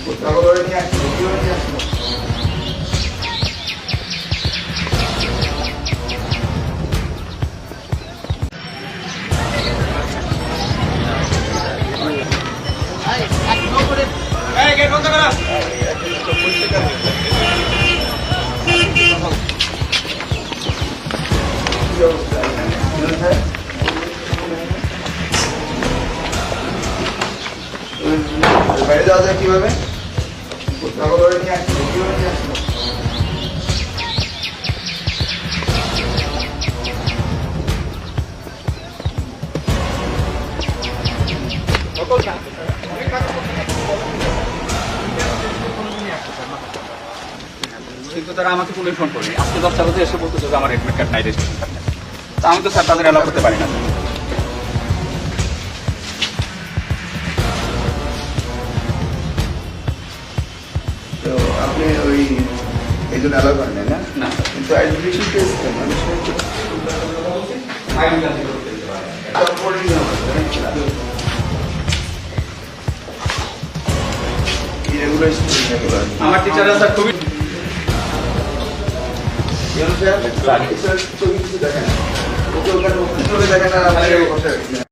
কোথাও নিয়ে আসলো কিভাবে নিয়ে আসলো? কি অবস্থা? বাইরে যাওয়া যায় কিভাবে? কোথাও নিয়ে আসলো কিভাবে নিয়ে আসলো? কিন্তু তারা আমাকে কোনো ফোন করেনি। আজকে 10টা বাজে এসে বলতেছে যে আমার এডমিট কার্ড নাই, রেজিস্ট্রেশন কার্ড নাই। তা আমি তো স্যার তাদের অ্যালাউ করতে পারি না। তো আপনি ওই এই জন্য অ্যালাউ করেন না? না কিন্তু আইডেন্টিফিকেশন টেস্ট কেন? আমার টিচাররা স্যার খুবই দেখেন ওকে ওখানে দেখেন না